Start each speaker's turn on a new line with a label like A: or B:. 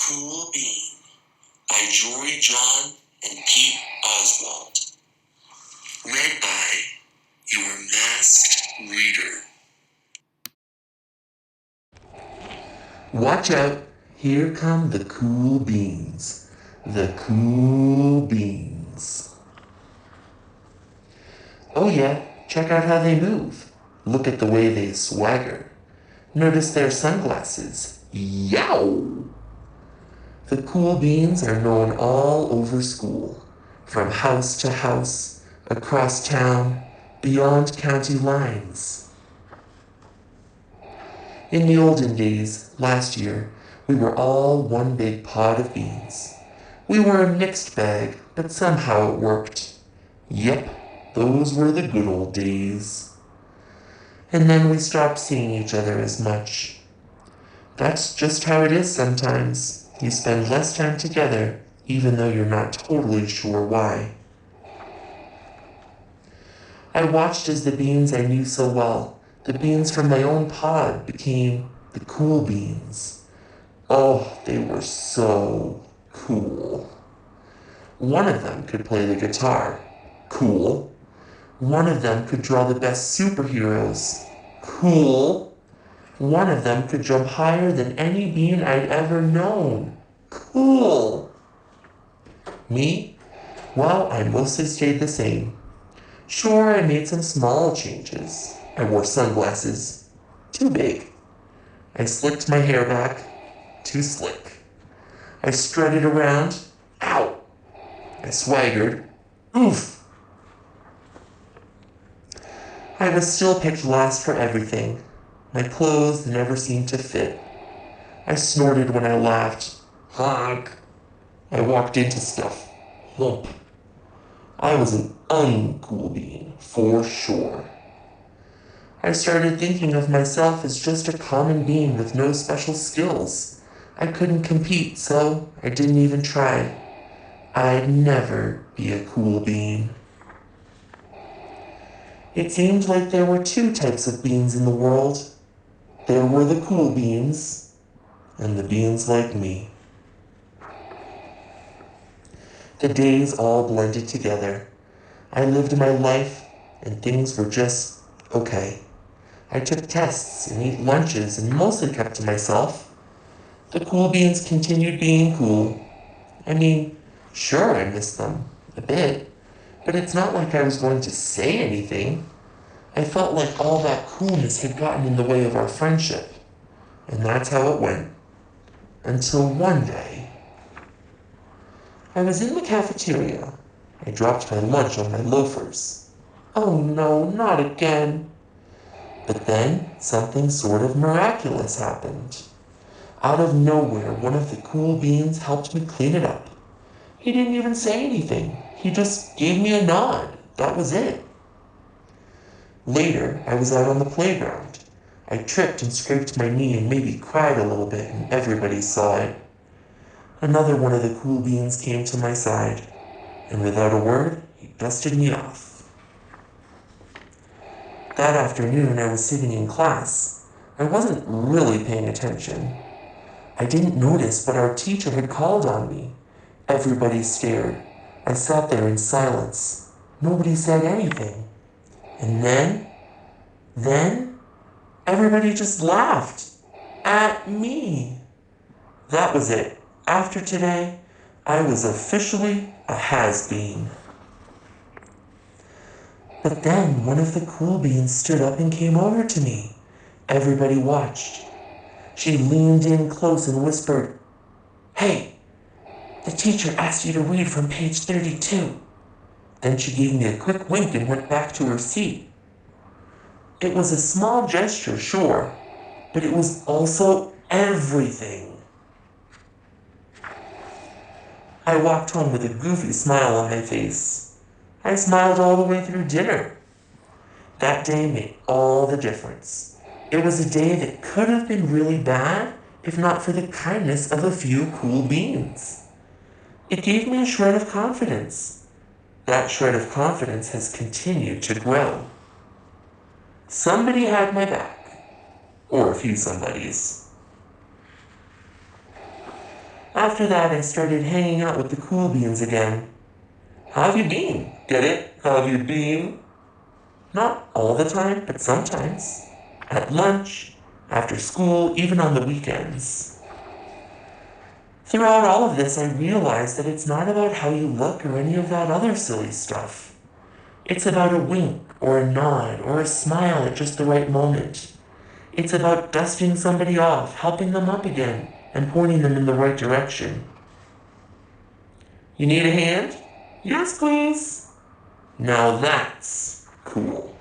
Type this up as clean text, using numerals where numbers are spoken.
A: Cool Bean by Jory John and Pete Oswald. Read by your masked reader. Watch out, here come the cool beans. The cool beans. Oh yeah, check out how they move. Look at the way they swagger. Notice their sunglasses. Yow! The cool beans are known all over school, from house to house, across town, beyond county lines. In the olden days, last year, we were all one big pot of beans. We were a mixed bag, but somehow it worked. Yep, those were the good old days. And then we stopped seeing each other as much. That's just how it is sometimes. You spend less time together, even though you're not totally sure why. I watched as the beans I knew so well, the beans from my own pod, became the cool beans. Oh, they were so cool. One of them could play the guitar. Cool. One of them could draw the best superheroes. Cool. One of them could jump higher than any bean I'd ever known. Cool. Me? Well, I mostly stayed the same. Sure, I made some small changes. I wore sunglasses. Too big. I slicked my hair back. Too slick. I strutted around. Ow! I swaggered. Oof! I was still picked last for everything. My clothes never seemed to fit. I snorted when I laughed. Honk. I walked into stuff. Lump. I was an uncool bean, for sure. I started thinking of myself as just a common bean with no special skills. I couldn't compete, so I didn't even try. I'd never be a cool bean. It seemed like there were two types of beans in the world. There were the cool beans, and the beans like me. The days all blended together. I lived my life, and things were just okay. I took tests and ate lunches and mostly kept to myself. The cool beans continued being cool. I mean, sure, I missed them a bit, but it's not like I was going to say anything. I felt like all that coolness had gotten in the way of our friendship. And that's how it went. Until one day, I was in the cafeteria. I dropped my lunch on my loafers. Oh no, not again. But then something sort of miraculous happened. Out of nowhere, one of the cool beans helped me clean it up. He didn't even say anything. He just gave me a nod. That was it. Later, I was out on the playground. I tripped and scraped my knee and maybe cried a little bit, and everybody saw it. Another one of the cool beans came to my side, and without a word, he dusted me off. That afternoon, I was sitting in class. I wasn't really paying attention. I didn't notice, but our teacher had called on me. Everybody stared. I sat there in silence. Nobody said anything. And then, everybody just laughed. At me. That was it. After today, I was officially a has-been. But then one of the cool beans stood up and came over to me. Everybody watched. She leaned in close and whispered, "Hey, the teacher asked you to read from page 32. Then she gave me a quick wink and went back to her seat. It was a small gesture, sure, but it was also everything. I walked home with a goofy smile on my face. I smiled all the way through dinner. That day made all the difference. It was a day that could have been really bad if not for the kindness of a few cool beans. It gave me a shred of confidence. That shred of confidence has continued to grow. Somebody had my back, or a few somebodies. After that, I started hanging out with the cool beans again. How have you been? Get it? How have you been? Not all the time, but sometimes. At lunch, after school, even on the weekends. Throughout all of this, I realized that it's not about how you look or any of that other silly stuff. It's about a wink or a nod or a smile at just the right moment. It's about dusting somebody off, helping them up again, and pointing them in the right direction. You need a hand? Yes, please. Now that's cool.